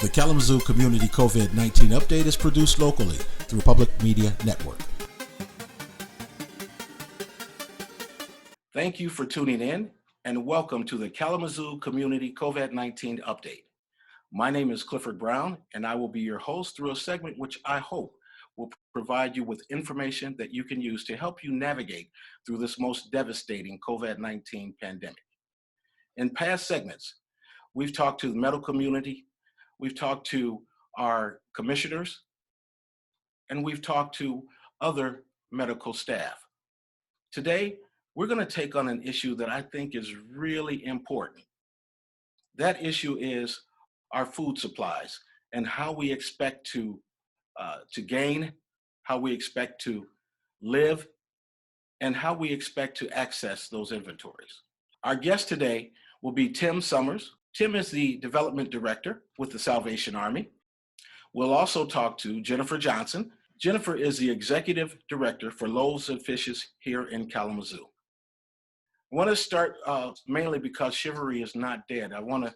The Kalamazoo Community COVID-19 Update is produced locally through Public Media Network. Thank you for tuning in and welcome to the Kalamazoo Community COVID-19 Update. My name is Clifford Brown and I will be your host through a segment which I hope will provide you with information that you can use to help you navigate through this most devastating COVID-19 pandemic. In past segments, we've talked to the medical community, we've talked to our commissioners, and we've talked to other medical staff. Today, we're going to take on an issue that I think is really important. That issue is our food supplies and how we expect to gain, how we expect to live, and how we expect to access those inventories. Our guest today will be Tim Summers. Tim is the Development Director with the Salvation Army. We'll also talk to Jennifer Johnson. Jennifer is the Executive Director for Loaves and Fishes here in Kalamazoo. I want to start mainly because chivalry is not dead. I want to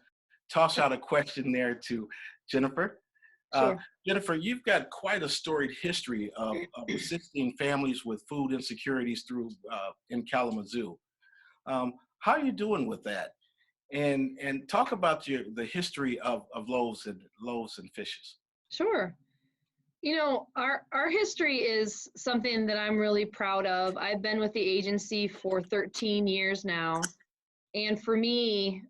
toss out a question there to Jennifer. Sure. Jennifer, you've got quite a storied history of assisting families with food insecurities through in Kalamazoo. How are you doing with that? And talk about the history of Loaves and Fishes. Sure. You know, our history is something that I'm really proud of. I've been with the agency for 13 years now. And for me,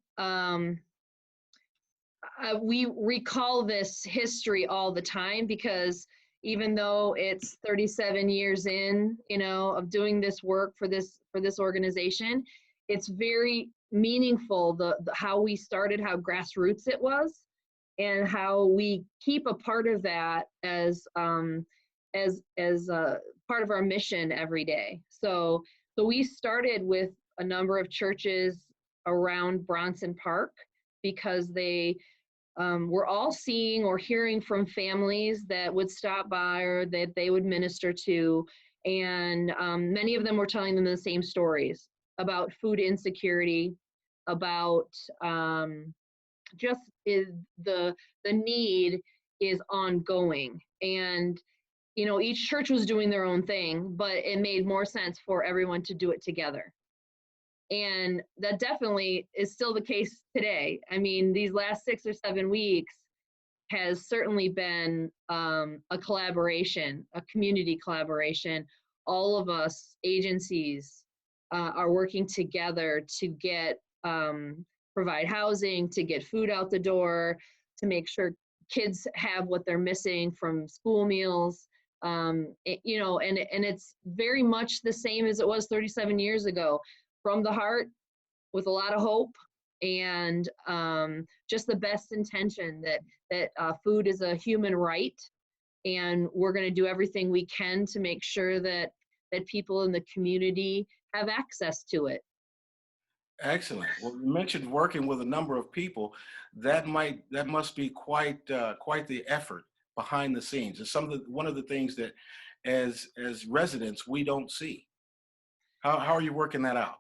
we recall this history all the time because even though it's 37 years in, of doing this work for this organization, it's very meaningful, the how we started, how grassroots it was, and how we keep a part of that as part of our mission every day. So we started with a number of churches around Bronson Park because they were all seeing or hearing from families that would stop by or that they would minister to, and many of them were telling them the same stories about food insecurity, about just the need is ongoing. And, each church was doing their own thing, but it made more sense for everyone to do it together. And that definitely is still the case today. I mean, these last 6 or 7 weeks has certainly been a collaboration, a community collaboration. All of us agencies are working together to get provide housing, to get food out the door, to make sure kids have what they're missing from school meals. And it's very much the same as it was 37 years ago, from the heart, with a lot of hope, and just the best intention that food is a human right, and we're going to do everything we can to make sure that people in the community have access to it. Excellent. Well, you mentioned working with a number of people. That must be quite the effort behind the scenes. It's one of the things that, as residents, we don't see. How are you working that out?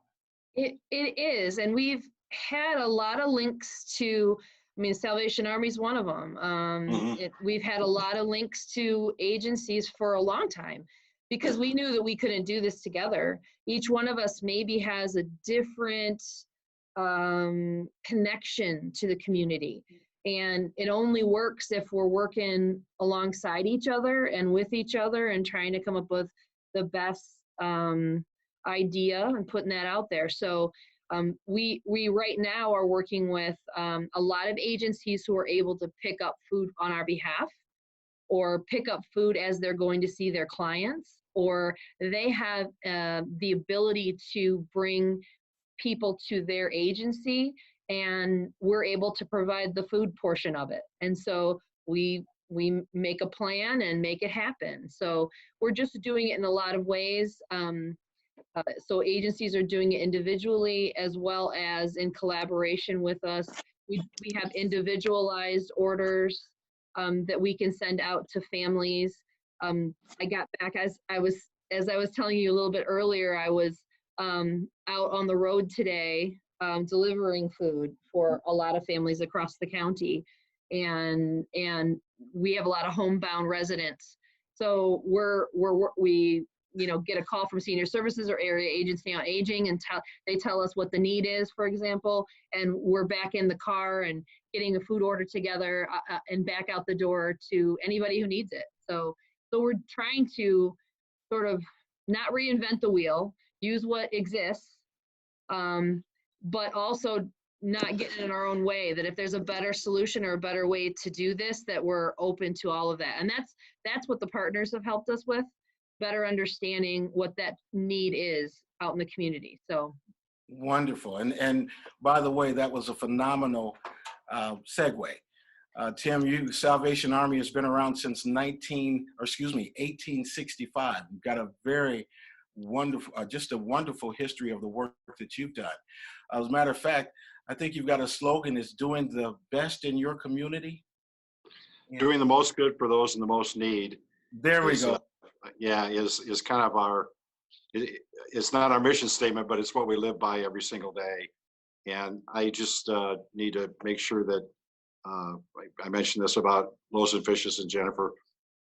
It is, and we've had a lot of links to. I mean, Salvation Army is one of them. We've had a lot of links to agencies for a long time, because we knew that we couldn't do this together. Each one of us maybe has a different connection to the community. And it only works if we're working alongside each other and with each other and trying to come up with the best idea and putting that out there. So we right now are working with a lot of agencies who are able to pick up food on our behalf, or pick up food as they're going to see their clients, or they have the ability to bring people to their agency, and we're able to provide the food portion of it. And so we make a plan and make it happen. So we're just doing it in a lot of ways. So agencies are doing it individually as well as in collaboration with us. We have individualized orders that we can send out to families. I got back, as I was telling you a little bit earlier, I was out on the road today delivering food for a lot of families across the county. and we have a lot of homebound residents. So we get a call from senior services or area agency on aging, and they tell us what the need is, for example, and we're back in the car and getting a food order together and back out the door to anybody who needs it. So we're trying to sort of not reinvent the wheel, use what exists, but also not getting in our own way, that if there's a better solution or a better way to do this, that we're open to all of that. And that's what the partners have helped us with, better understanding what that need is out in the community. So wonderful. And by the way, that was a phenomenal segue. Tim, Salvation Army has been around since 1865. You've got a very wonderful, just a wonderful history of the work that you've done. As a matter of fact, I think you've got a slogan, it's doing the best in your community. Doing the most good for those in the most need. There we go. Is kind of it's not our mission statement, but it's what we live by every single day. And I just need to make sure that I mentioned this about Loaves and Fishes and Jennifer,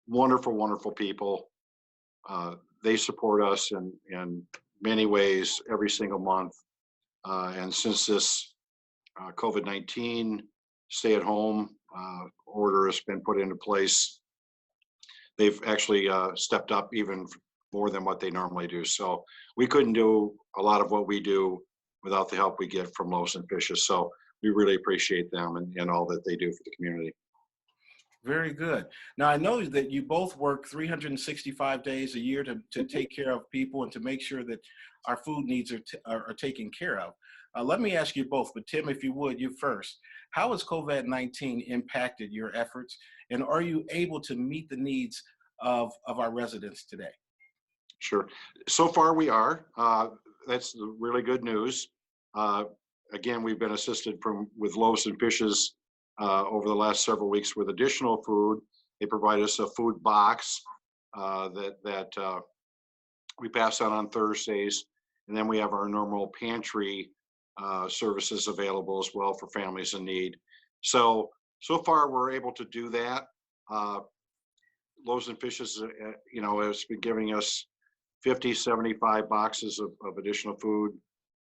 wonderful, wonderful people. They support us in many ways every single month. And since this COVID-19 stay-at-home order has been put into place, they've actually stepped up even more than what they normally do. So we couldn't do a lot of what we do without the help we get from Loaves and Fishes. So we really appreciate them and all that they do for the community. Very good. Now, I know that you both work 365 days a year to take care of people and to make sure that our food needs are taken care of. Let me ask you both, but Tim, if you would, you first. How has COVID-19 impacted your efforts, and are you able to meet the needs of our residents today? Sure. So far we are. That's the really good news. Again, we've been assisted with Loaves and Fishes over the last several weeks with additional food. They provide us a food box that we pass out on Thursdays, and then we have our normal pantry services available as well for families in need. So far we're able to do that. Loaves and Fishes, has been giving us 50, 75 boxes of additional food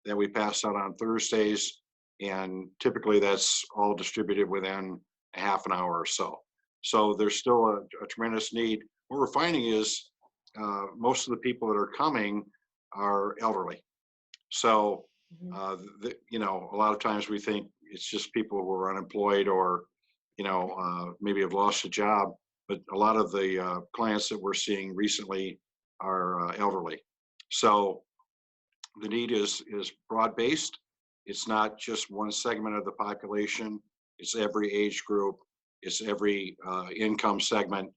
that we pass out on Thursdays. And typically that's all distributed within a half an hour or so. So there's still a tremendous need. What we're finding is most of the people that are coming are elderly. So, a lot of times we think it's just people who are unemployed or, maybe have lost a job. But a lot of the clients that we're seeing recently are elderly. So the need is broad-based. It's not just one segment of the population. It's every age group. It's every income segment.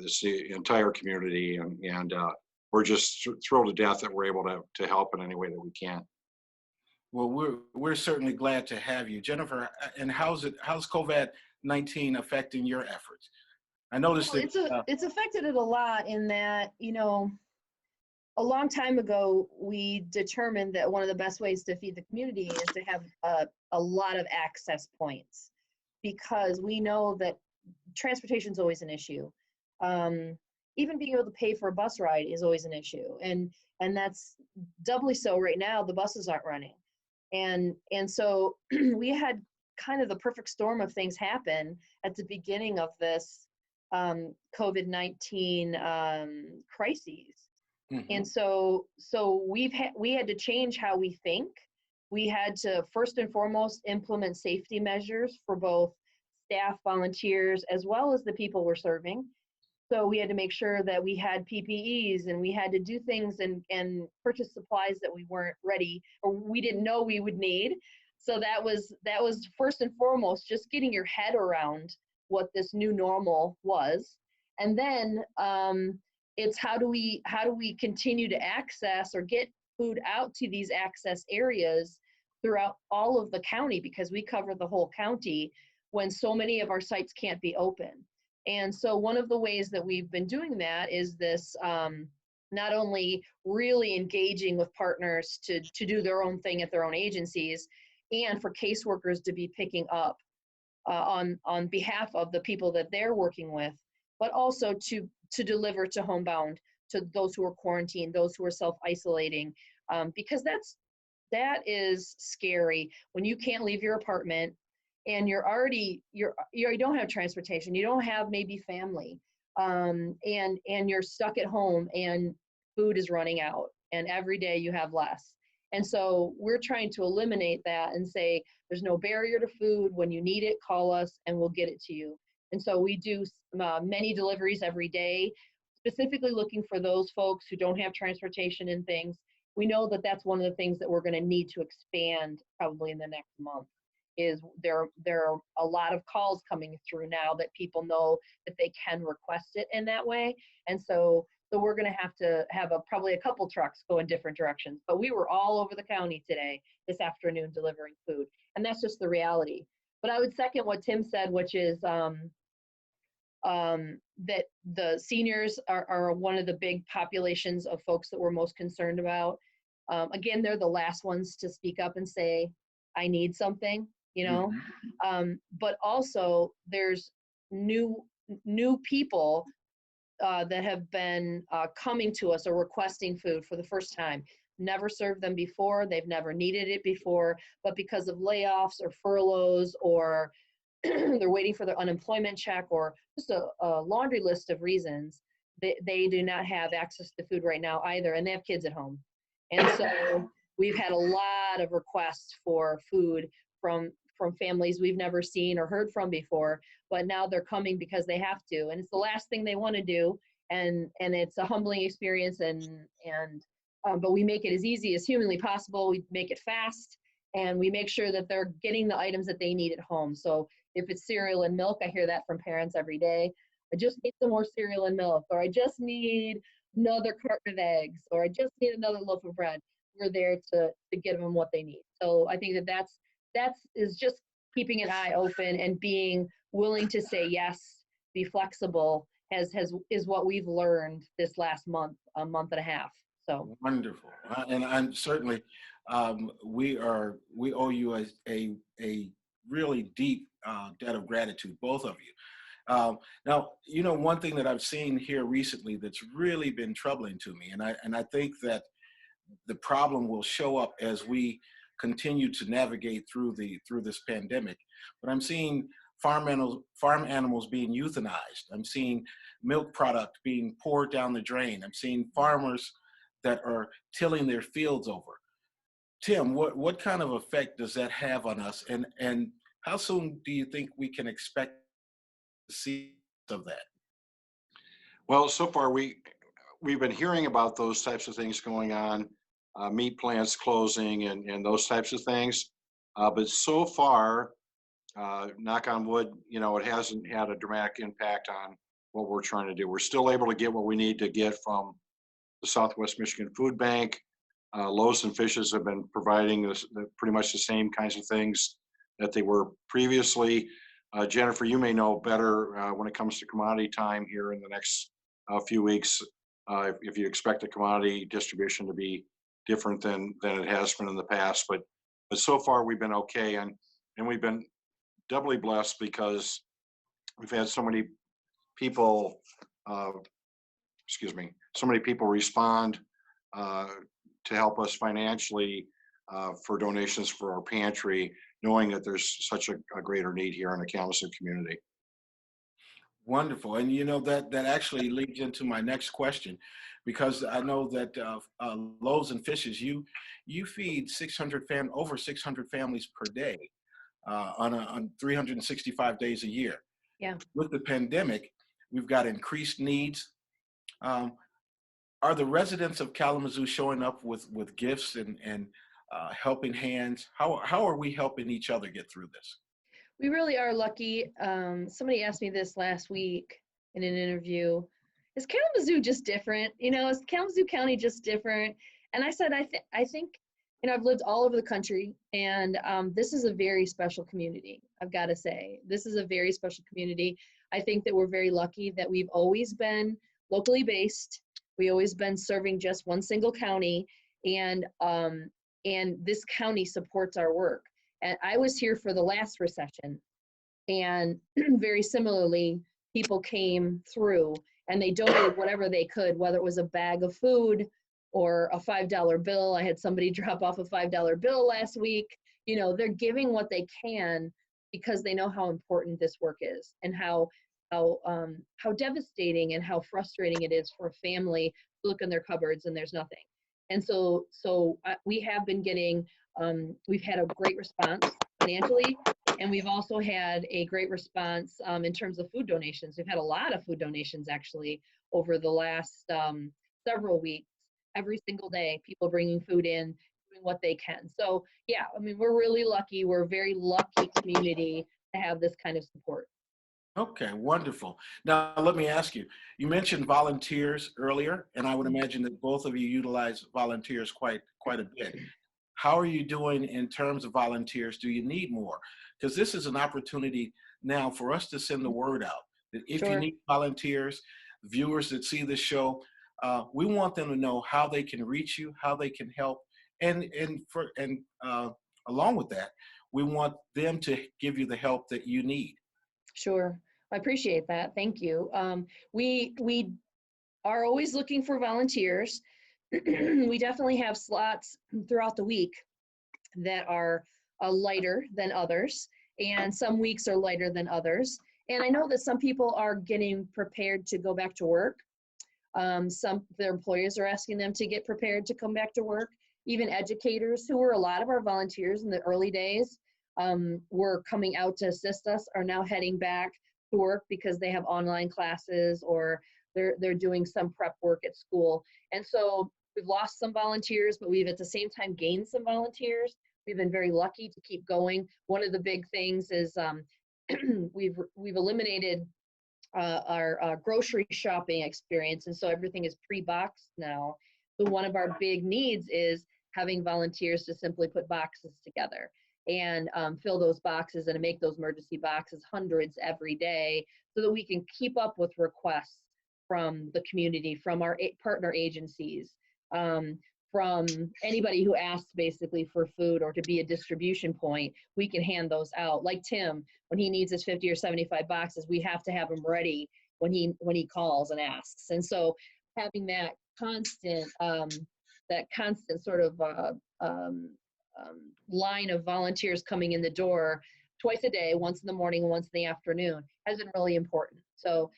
It's the entire community. And we're just thrilled to death that we're able to help in any way that we can. Well, we're certainly glad to have you. Jennifer, and how's COVID-19 affecting your efforts? I noticed that it's affected it a lot in that, a long time ago, we determined that one of the best ways to feed the community is to have a lot of access points, because we know that transportation is always an issue. Even being able to pay for a bus ride is always an issue. And that's doubly so right now, the buses aren't running. And so we had kind of the perfect storm of things happen at the beginning of this COVID-19 crises. Mm-hmm. And so we had to change how we think. We had to first and foremost implement safety measures for both staff, volunteers, as well as the people we're serving. So we had to make sure that we had PPEs, and we had to do things and purchase supplies that we weren't ready or we didn't know we would need. So that was first and foremost, just getting your head around what this new normal was. And then it's how do we continue to access or get food out to these access areas throughout all of the county, because we cover the whole county when so many of our sites can't be open. And so one of the ways that we've been doing that is this, not only really engaging with partners to do their own thing at their own agencies, and for caseworkers to be picking up on behalf of the people that they're working with, but also to deliver to homebound, to those who are quarantined, those who are self-isolating, because that is scary when you can't leave your apartment and you already don't have transportation, you don't have maybe family, and you're stuck at home and food is running out and every day you have less. And so we're trying to eliminate that and say there's no barrier to food. When you need it, call us and we'll get it to you. And so we do many deliveries every day, specifically looking for those folks who don't have transportation and things. We know that that's one of the things that we're going to need to expand probably in the next month. Is there are a lot of calls coming through now that people know that they can request it in that way. And so we're going to have probably a couple trucks go in different directions. But we were all over the county this afternoon delivering food, and that's just the reality. But I would second what Tim said, which is that the seniors are one of the big populations of folks that we're most concerned about. Again, they're the last ones to speak up and say, I need something, you know. But also there's new people that have been coming to us or requesting food for the first time. Never served them before, they've never needed it before, but because of layoffs or furloughs or they're waiting for their unemployment check or just a laundry list of reasons, they do not have access to food right now either, and they have kids at home. And so we've had a lot of requests for food from families we've never seen or heard from before, but now they're coming because they have to, and it's the last thing they want to do, and it's a humbling experience, but we make it as easy as humanly possible. We make it fast, and we make sure that they're getting the items that they need at home. So if it's cereal and milk, I hear that from parents every day. I just need some more cereal and milk, or I just need another carton of eggs, or I just need another loaf of bread. We're there to give them what they need. So I think that is just keeping an eye open and being willing to say yes, be flexible, is what we've learned this last month, a month and a half. So wonderful, and I'm certainly we owe you a really deep debt of gratitude, both of you. Now, you know, one thing that I've seen here recently that's really been troubling to me, and I think that the problem will show up as we continue to navigate through this pandemic. But I'm seeing farm animals being euthanized. I'm seeing milk product being poured down the drain. I'm seeing farmers that are tilling their fields over. Tim, what kind of effect does that have on us, and how soon do you think we can expect to see of that? Well, so far we've been hearing about those types of things going on, meat plants closing and those types of things. But so far, knock on wood, you know, it hasn't had a dramatic impact on what we're trying to do. We're still able to get what we need to get from the Southwest Michigan Food Bank. Loaves and Fishes have been providing pretty much the same kinds of things that they were previously. Jennifer, you may know better when it comes to commodity time here in the next few weeks, if you expect the commodity distribution to be different than it has been in the past. But so far we've been okay, and we've been doubly blessed because we've had so many people, so many people respond to help us financially for donations for our pantry, knowing that there's such a greater need here in the Kalamazoo community. Wonderful, and you know that actually leads into my next question, because I know that Loaves and Fishes, you feed over 600 families per day on 365 days a year. Yeah. With the pandemic, we've got increased needs. Are the residents of Kalamazoo showing up with gifts and helping hands? How are we helping each other get through this? We really are lucky. Somebody asked me this last week in an interview. Is Kalamazoo just different? You know, is Kalamazoo County just different? And I said, I think, you know, I've lived all over the country, and this is a very special community. I've got to say, this is a very special community. I think that we're very lucky that we've always been locally based. We always been serving just one single county, and this county supports our work. And I was here for the last recession, And very similarly, people came through and they donated whatever they could, whether it was a bag of food or a $5 bill. I had somebody drop off a $5 bill last week. You know, they're giving what they can because they know how important this work is, and how devastating and how frustrating it is for a family to look in their cupboards and there's nothing. And so we have been getting, we've had a great response financially, and we've also had a great response in terms of food donations. We've had a lot of food donations actually over the last several weeks. Every single day, people bringing food in, doing what they can. So yeah, I mean, we're really lucky. We're a very lucky community to have this kind of support. Okay, wonderful. Now, let me ask you, you mentioned volunteers earlier, and I would imagine that both of you utilize volunteers quite a bit. How are you doing in terms of volunteers? Do you need more? Because this is an opportunity now for us to send the word out that if you Sure. need volunteers, viewers that see this show, we want them to know how they can reach you, how they can help, and along with that, we want them to give you the help that you need. Sure. I appreciate that. Thank you. We are always looking for volunteers. We definitely have slots throughout the week that are lighter than others, and some weeks are lighter than others. And I know that some people are getting prepared to go back to work. Some their employers are asking them to get prepared to come back to work. Even educators, who were a lot of our volunteers in the early days, were coming out to assist us, are now heading back to work because they have online classes, or they're doing some prep work at school. And so we've lost some volunteers, but we've at the same time gained some volunteers. We've been very lucky to keep going. One of the big things is we've eliminated our grocery shopping experience, and so everything is pre-boxed now. So one of our big needs is having volunteers to simply put boxes together and fill those boxes and make those emergency boxes, hundreds every day, so that we can keep up with requests from the community, from our partner agencies, from anybody who asks basically for food or to be a distribution point. We can hand those out. Like Tim, when he needs his 50 or 75 boxes, we have to have them ready when he calls and asks. And so having that constant sort of line of volunteers coming in the door twice a day, once in the morning and once in the afternoon, has been really important. So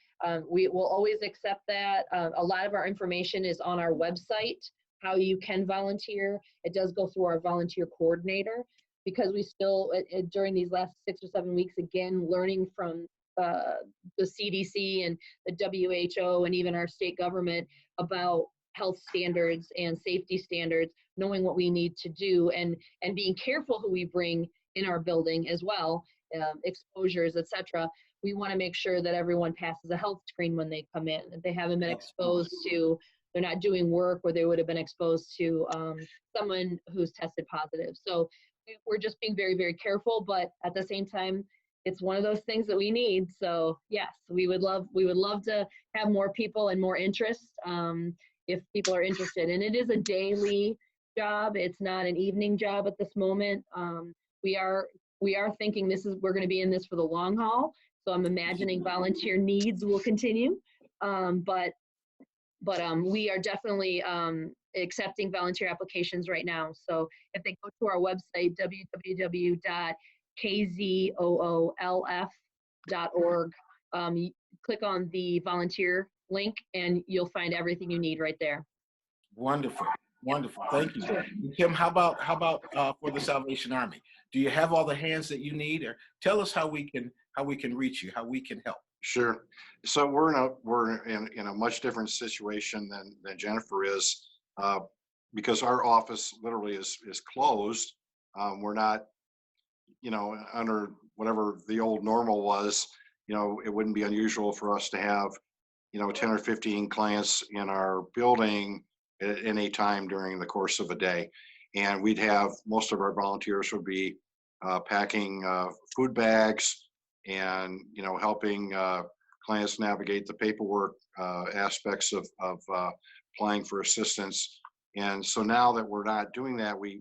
we will always accept that. A lot of our information is on our website, how you can volunteer. It does go through our volunteer coordinator, because we still, during these last 6 or 7 weeks, again, learning from the CDC and the WHO and even our state government about health standards and safety standards, knowing what we need to do, and being careful who we bring in our building as well, exposures, etc. We want to make sure that everyone passes a health screen when they come in, that they haven't been exposed to, they're not doing work where they would have been exposed to someone who's tested positive. So we're just being very, very careful, but at the same time, it's one of those things that we need. So yes, we would love to have more people and more interest, if people are interested. And it is a daily job. It's not an evening job at this moment. We are thinking we're going to be in this for the long haul. So I'm imagining volunteer needs will continue. But we are definitely accepting volunteer applications right now. So if they go to our website, www.kzoolf.org, click on the volunteer link and you'll find everything you need right there. Wonderful, wonderful. Thank you. Kim, how about for the Salvation Army? Do you have all the hands that you need, or tell us how we can reach you, how we can help? Sure. So we're in a much different situation than Jennifer is, because our office literally is closed. We're not, under whatever the old normal was. It wouldn't be unusual for us to have 10 or 15 clients in our building at any time during the course of a day, and we'd have most of our volunteers would be packing food bags and helping clients navigate the paperwork aspects of applying for assistance. And so now that we're not doing that, we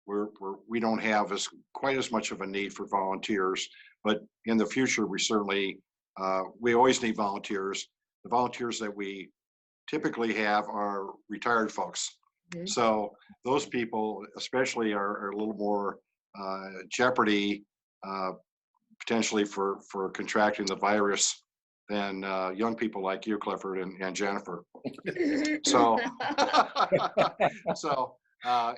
we don't have quite as much of a need for volunteers, but in the future, we always need volunteers. The volunteers that we typically have are retired folks. Mhm. So those people especially are a little more jeopardy potentially for contracting the virus than young people like you, Clifford and Jennifer. So,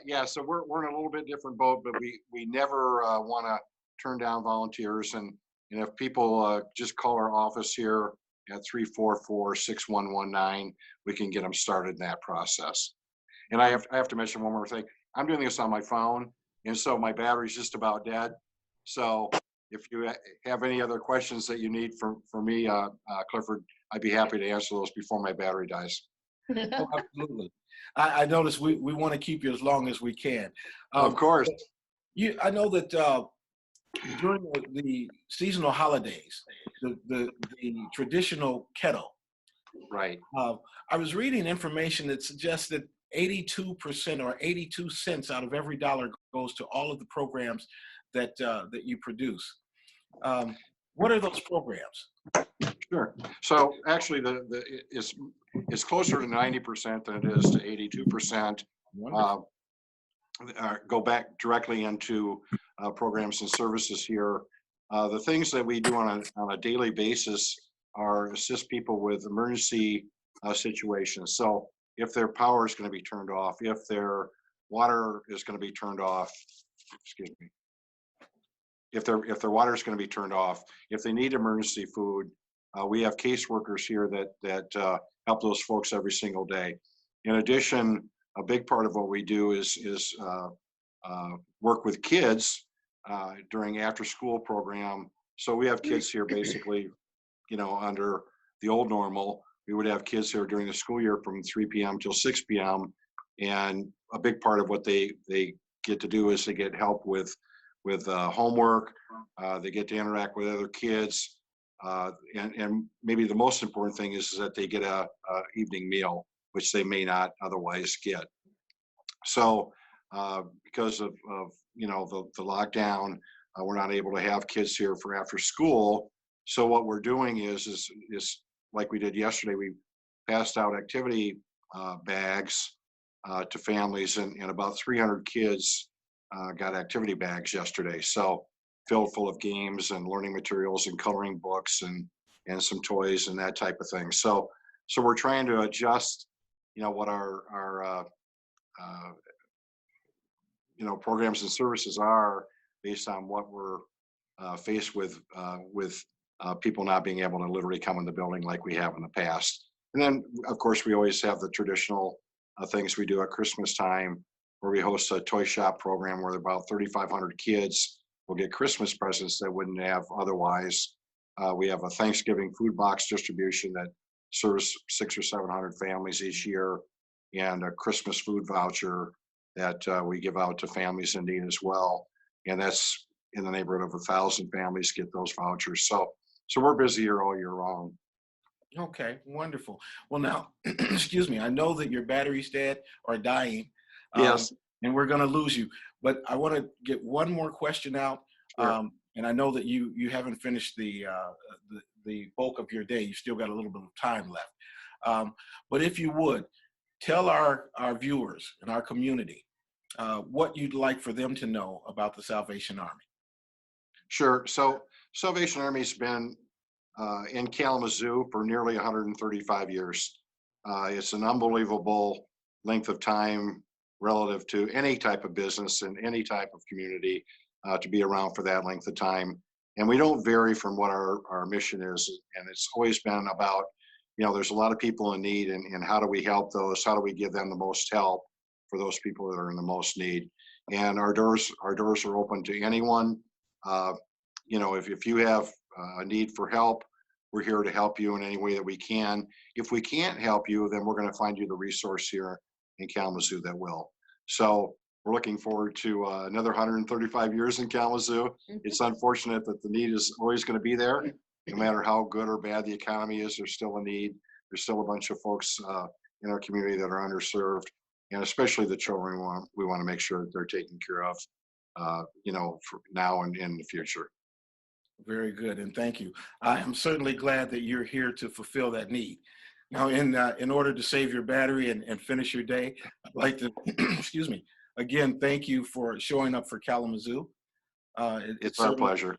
yeah, so we're in a little bit different boat, but we never want to turn down volunteers. And if people just call our office here at 344-6119, we can get them started in that process. And I have to mention one more thing. I'm doing this on my phone, and so my battery's just about dead. So if you have any other questions that you need from me, Clifford, I'd be happy to answer those before my battery dies. Oh, absolutely. I noticed we want to keep you as long as we can. Of course. I know that during the seasonal holidays, the traditional kettle. Right. I was reading information that suggests that 82% or 82 cents out of every dollar goes to all of the programs that you produce. What are those programs? Sure. So actually, it's closer to 90% than it is to 82%. Go back directly into programs and services here. The things that we do on a daily basis are assist people with emergency situations. So if their power is going to be turned off, if their water is going to be turned off, excuse me, if their water is going to be turned off, if they need emergency food, we have caseworkers here that help those folks every single day. In addition, a big part of what we do is work with kids during after school program. So we have kids here basically, under the old normal, we would have kids here during the school year from 3 p.m. till 6 p.m. And a big part of what they get to do is they get help with homework. They get to interact with other kids. And maybe the most important thing is that they get a evening meal, which they may not otherwise get. So because of the lockdown, we're not able to have kids here for after school. So what we're doing is like we did yesterday, we passed out activity bags to families, and about 300 kids got activity bags yesterday. So filled full of games and learning materials and coloring books and some toys and that type of thing. So we're trying to adjust, what our programs and services are based on what we're faced with people not being able to literally come in the building like we have in the past. And then, of course, we always have the traditional things we do at Christmas time, where we host a toy shop program where about 3,500 kids will get Christmas presents that wouldn't have otherwise. We have a Thanksgiving food box distribution that serves 600 or 700 families each year, and a Christmas food voucher that we give out to families in need as well. And that's in the neighborhood of 1,000 families get those vouchers. So we're busy here all year long. Okay, wonderful. Well, now, excuse me, I know that your battery's dead or dying. Yes. And we're going to lose you. But I want to get one more question out. Sure. And I know that you haven't finished the bulk of your day. You still got a little bit of time left. But if you would, tell our viewers and our community what you'd like for them to know about the Salvation Army. Sure. So Salvation Army's been in Kalamazoo for nearly 135 years. It's an unbelievable length of time relative to any type of business and any type of community to be around for that length of time. And we don't vary from what our mission is. And it's always been about, there's a lot of people in need, and how do we help those? How do we give them the most help for those people that are in the most need? And our doors are open to anyone. If you have a need for help, we're here to help you in any way that we can. If we can't help you, then we're going to find you the resource here in Kalamazoo that will. So we're looking forward to another 135 years in Kalamazoo. It's unfortunate that the need is always going to be there. No matter how good or bad the economy is, there's still a need. There's still a bunch of folks in our community that are underserved. and especially the children. We want to make sure that they're taken care of, for now and in the future. Very good, and thank you. I am certainly glad that you're here to fulfill that need. Now, in order to save your battery and finish your day, I'd like to, excuse me, again, thank you for showing up for Kalamazoo. It's our pleasure.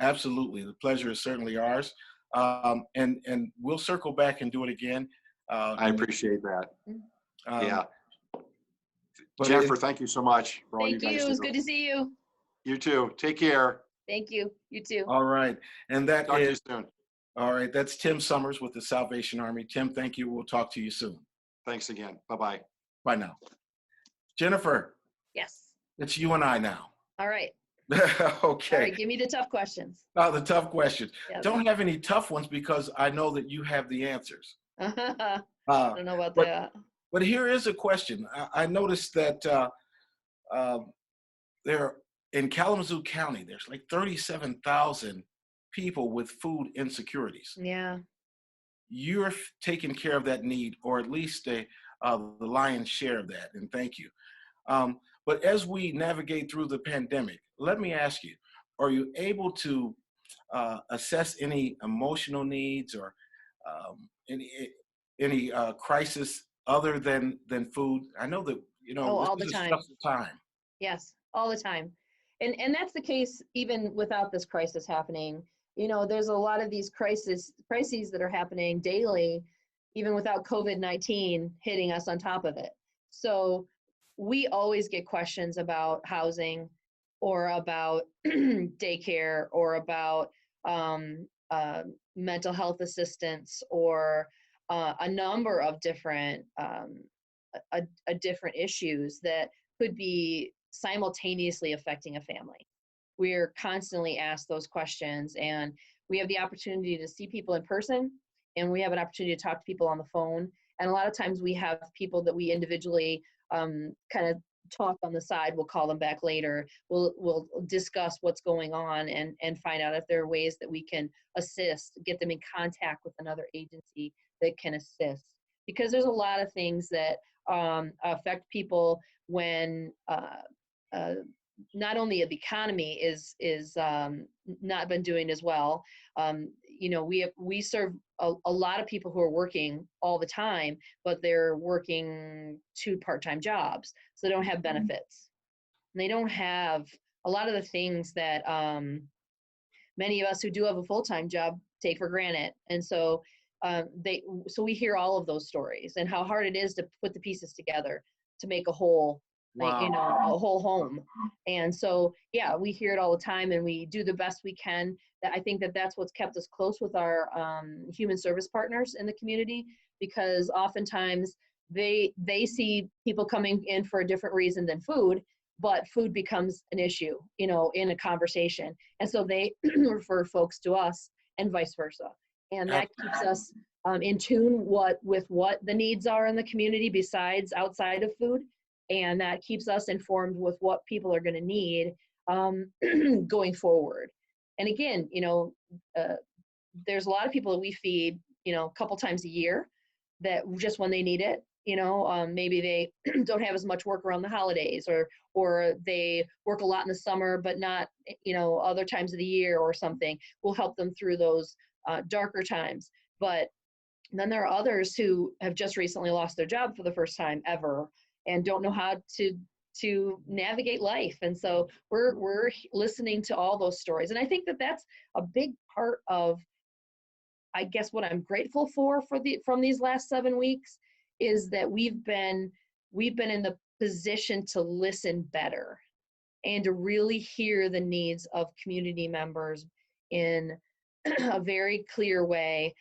Absolutely, the pleasure is certainly ours. And we'll circle back and do it again. I appreciate that. Yeah. But Jennifer, thank you so much for all you Thank guys you. It do. was good to see you. You too. Take care. Thank you. You too. All right, and that Talk to you is soon. all right. That's Tim Summers with the Salvation Army. Tim, thank you. We'll talk to you soon. Thanks again. Bye-bye. Bye now. Jennifer, Yes. it's you and I now. All right. Okay. All right. Give me the tough questions. Oh, the tough questions. Yes. Don't have any tough ones because I know that you have the answers. I Uh, don't know about but- that. But here is a question. I noticed that there in Kalamazoo County, there's like 37,000 people with food insecurities. Yeah. You're taking care of that need, or at least the lion's share of that, and thank you. But as we navigate through the pandemic, let me ask you, are you able to assess any emotional needs or any crisis other than food? I know that, all the this is time. just the time. Yes, all the time. And that's the case even without this crisis happening. There's a lot of these crises that are happening daily, even without COVID-19 hitting us on top of it. So we always get questions about housing or about daycare or about mental health assistance or a number of different different issues that could be simultaneously affecting a family. We're constantly asked those questions, and we have the opportunity to see people in person, and we have an opportunity to talk to people on the phone. And a lot of times we have people that we individually kind of talk on the side. We'll call them back later. We'll discuss what's going on and find out if there are ways that we can assist, get them in contact with another agency that can assist. Because there's a lot of things that affect people when not only the economy is not been doing as well. We serve a lot of people who are working all the time, but they're working 2 part-time jobs, so they don't have benefits. And they don't have a lot of the things that many of us who do have a full-time job take for granted. And so we hear all of those stories and how hard it is to put the pieces together to make a whole, Wow. a whole home. And so, yeah, we hear it all the time, and we do the best we can. I think that's what's kept us close with our human service partners in the community, because oftentimes they see people coming in for a different reason than food, but food becomes an issue, in a conversation. And so they refer folks to us and vice versa. And that keeps us in tune with what the needs are in the community besides outside of food. And that keeps us informed with what people are going to need going forward. And again, there's a lot of people that we feed, a couple times a year, that just when they need it, maybe they don't have as much work around the holidays, or they work a lot in the summer, but not, other times of the year or something. We'll help them through those darker times. But then there are others who have just recently lost their job for the first time ever and don't know how to navigate life. And so we're listening to all those stories. And I think that's a big part of, I guess, what I'm grateful from these last 7 weeks is that we've been in the position to listen better and to really hear the needs of community members in a very clear way.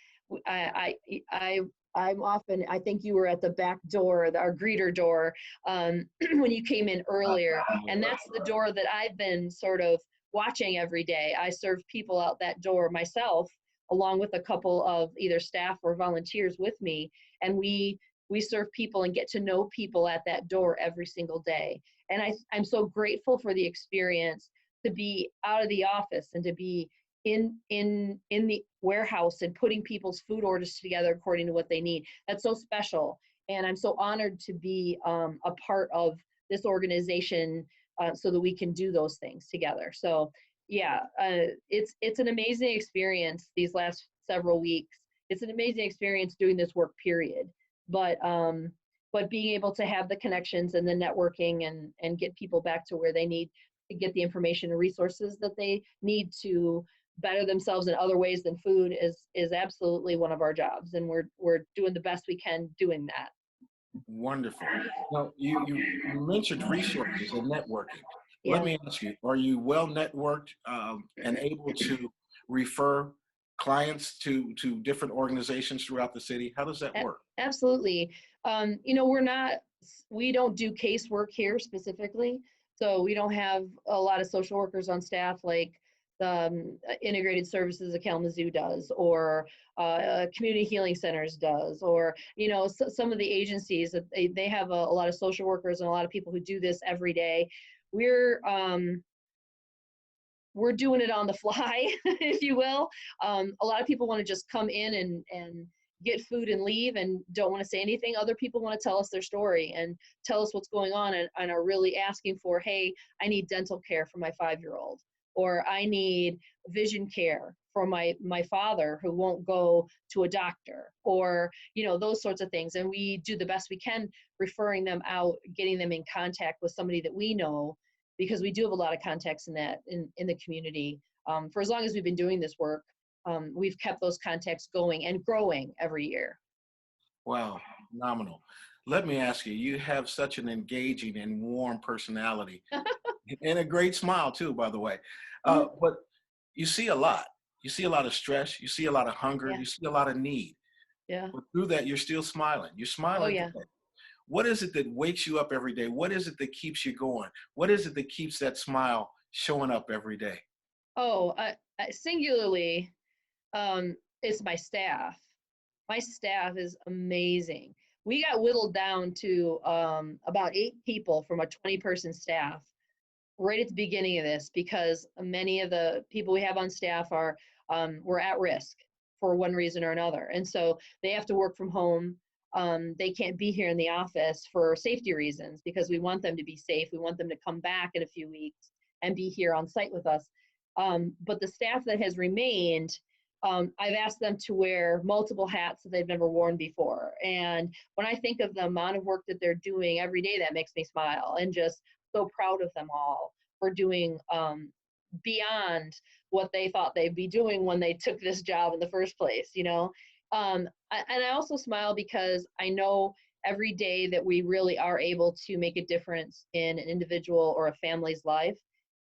I'm often, I think you were at the back door, our greeter door, when you came in earlier. And that's the door that I've been sort of watching every day. I serve people out that door myself, along with a couple of either staff or volunteers with me. And we serve people and get to know people at that door every single day. And I'm so grateful for the experience to be out of the office and to be in the warehouse and putting people's food orders together according to what they need. That's so special. And I'm so honored to be a part of this organization so that we can do those things together. So yeah, it's an amazing experience these last several weeks. It's an amazing experience doing this work, period. But being able to have the connections and the networking and get people back to where they need to get the information and resources that they need to better themselves in other ways than food is absolutely one of our jobs, and we're doing the best we can doing that. Wonderful. Now, you mentioned resources and networking. Let Yeah. me ask you, are you well networked and able to refer clients to different organizations throughout the city? How does that work? Absolutely. We don't do casework here specifically. So we don't have a lot of social workers on staff like the integrated services of Kalamazoo does, or community healing centers does, or, some of the agencies that they have a lot of social workers and a lot of people who do this every day. We're doing it on the fly, if you will. A lot of people want to just come in and get food and leave and don't want to say anything. Other people want to tell us their story and tell us what's going on, and are really asking for, hey, I need dental care for my 5-year-old, or I need vision care for my father who won't go to a doctor, or, those sorts of things. And we do the best we can referring them out, getting them in contact with somebody that we know, because we do have a lot of contacts in the community. For as long as we've been doing this work, we've kept those contacts going and growing every year. Wow, phenomenal. Let me ask you, you have such an engaging and warm personality and a great smile too, by the way. But you see a lot. You see a lot of stress. You see a lot of hunger. Yeah. You see a lot of need. Yeah. But through that, you're still smiling. You're smiling. Oh, yeah. today. What is it that wakes you up every day? What is it that keeps you going? What is it that keeps that smile showing up every day? Oh, singularly, it's my staff. My staff is amazing. We got whittled down to about 8 people from a 20-person staff right at the beginning of this, because many of the people we have on staff were at risk for one reason or another. And so they have to work from home. They can't be here in the office for safety reasons, because we want them to be safe. We want them to come back in a few weeks and be here on site with us. But the staff that has remained, I've asked them to wear multiple hats that they've never worn before. And when I think of the amount of work that they're doing every day, that makes me smile, and just so proud of them all for doing beyond what they thought they'd be doing when they took this job in the first place, and I also smile because I know every day that we really are able to make a difference in an individual or a family's life.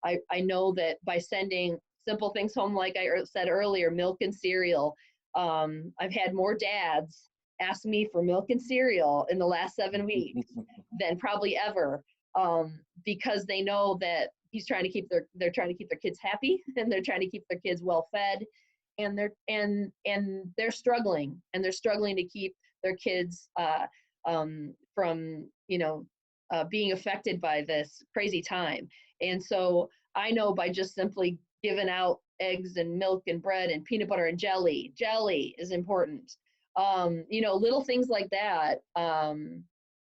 I know that by sending simple things home, like I said earlier, milk and cereal, I've had more dads ask me for milk and cereal in the last 7 weeks than probably ever, because they know that they're trying to keep their kids happy, and they're trying to keep their kids well fed, and they're struggling to keep their kids from being affected by this crazy time. And so I know by just simply giving out eggs and milk and bread and peanut butter and jelly is important. Little things like that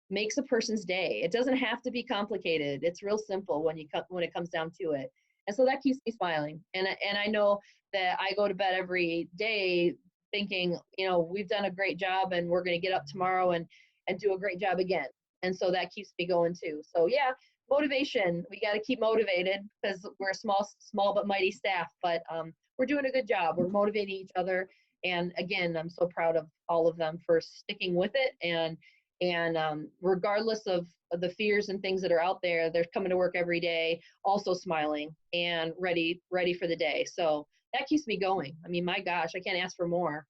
makes a person's day. It doesn't have to be complicated. It's real simple when it comes down to it. And so that keeps me smiling. And I know that I go to bed every day thinking, we've done a great job, and we're going to get up tomorrow and do a great job again. And so that keeps me going too. So yeah, motivation. We got to keep motivated, because we're a small but mighty staff. But we're doing a good job. We're motivating each other. And again, I'm so proud of all of them for sticking with it. And regardless of the fears and things that are out there, they're coming to work every day, also smiling and ready for the day. So that keeps me going. I mean, my gosh, I can't ask for more.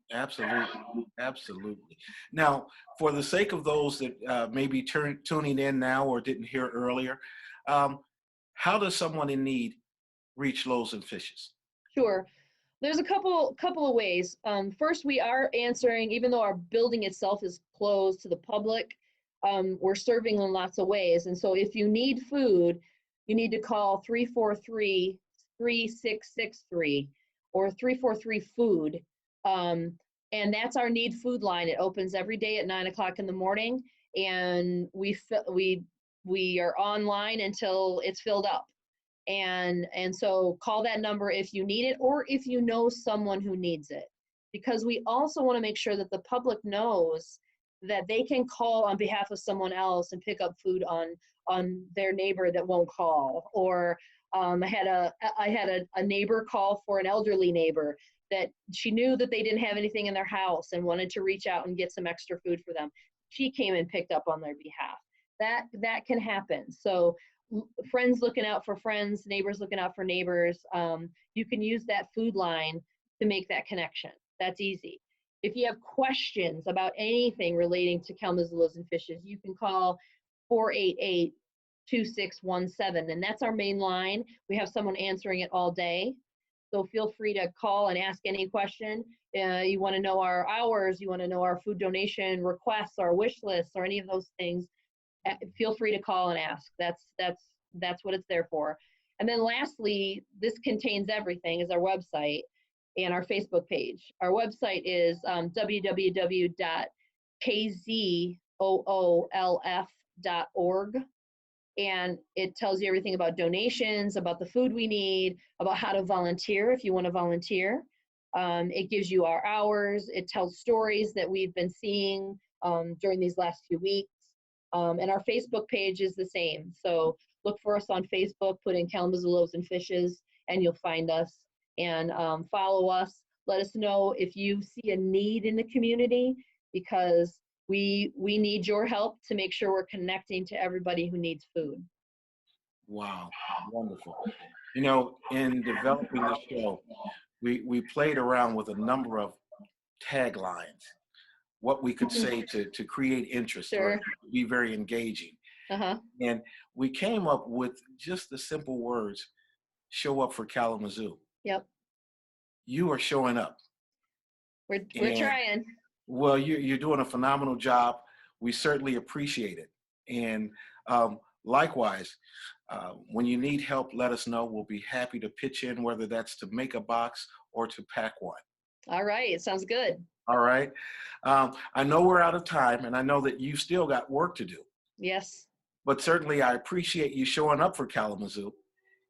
Absolutely. Now, for the sake of those that may be tuning in now or didn't hear earlier, how does someone in need reach Loaves and Fishes? Sure. There's a couple of ways. First, we are answering, even though our building itself is closed to the public, we're serving in lots of ways. And so if you need food, you need to call 343-3663 or 343-FOOD. And that's our Need Food line. It opens every day at 9 o'clock in the morning, and we are online until it's filled up. And so call that number if you need it, or if you know someone who needs it, because we also want to make sure that the public knows that they can call on behalf of someone else and pick up food on their neighbor that won't call. Or I had a neighbor call for an elderly neighbor that she knew that they didn't have anything in their house and wanted to reach out and get some extra food for them. She came and picked up on their behalf. That can happen. So friends looking out for friends, neighbors looking out for neighbors. You can use that food line to make that connection. That's easy. If you have questions about anything relating to Kalamazoo Loaves and Fishes, you can call 488-2617, and that's our main line. We have someone answering it all day. So feel free to call and ask any question. You want to know our hours, you want to know our food donation requests, our wish lists, or any of those things, feel free to call and ask. That's what it's there for. And then lastly, this contains everything, is our website and our Facebook page. Our website is www.kzoolf.org. And it tells you everything about donations, about the food we need, about how to volunteer if you want to volunteer. It gives you our hours. It tells stories that we've been seeing during these last few weeks. And our Facebook page is the same. So look for us on Facebook, put in Kalamazoo Loaves and Fishes, and you'll find us. And follow us. Let us know if you see a need in the community, because we need your help to make sure we're connecting to everybody who needs food. Wow, wonderful. You know, in developing the show, we played around with a number of taglines, what we could say to create interest, Sure. or be very engaging. Uh-huh. And we came up with just the simple words, show up for Kalamazoo. Yep. You are showing up. We're And, trying. well, you're doing a phenomenal job. We certainly appreciate it. And likewise, when you need help, let us know. We'll be happy to pitch in, whether that's to make a box or to pack one. All right. It sounds good. All right. I know we're out of time, and I know that you've still got work to do. Yes. But certainly I appreciate you showing up for Kalamazoo.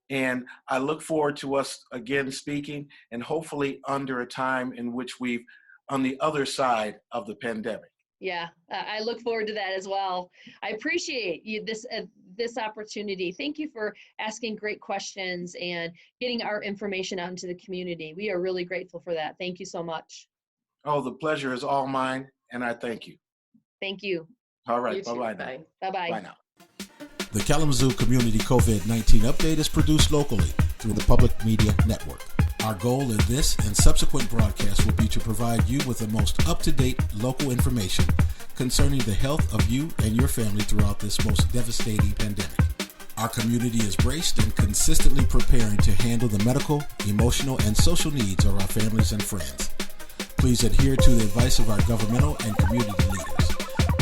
And I look forward to us again speaking, and hopefully under a time in which we've on the other side of the pandemic. Yeah, I look forward to that as well. I appreciate you this opportunity. Thank you for asking great questions and getting our information out into the community. We are really grateful for that. Thank you so much. Oh, the pleasure is all mine, and I thank you. Thank you. All right, bye-bye. Bye. Bye-bye. Bye now. The Kalamazoo Community COVID-19 Update is produced locally through the Public Media Network. Our goal in this and subsequent broadcasts will be to provide you with the most up-to-date local information concerning the health of you and your family throughout this most devastating pandemic. Our community is braced and consistently preparing to handle the medical, emotional, and social needs of our families and friends. Please adhere to the advice of our governmental and community leaders.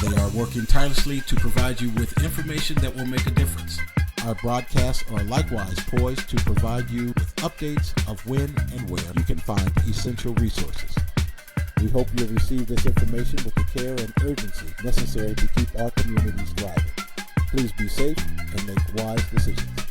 They are working tirelessly to provide you with information that will make a difference. Our broadcasts are likewise poised to provide you with updates of when and where you can find essential resources. We hope you'll receive this information with the care and urgency necessary to keep our communities thriving. Please be safe and make wise decisions.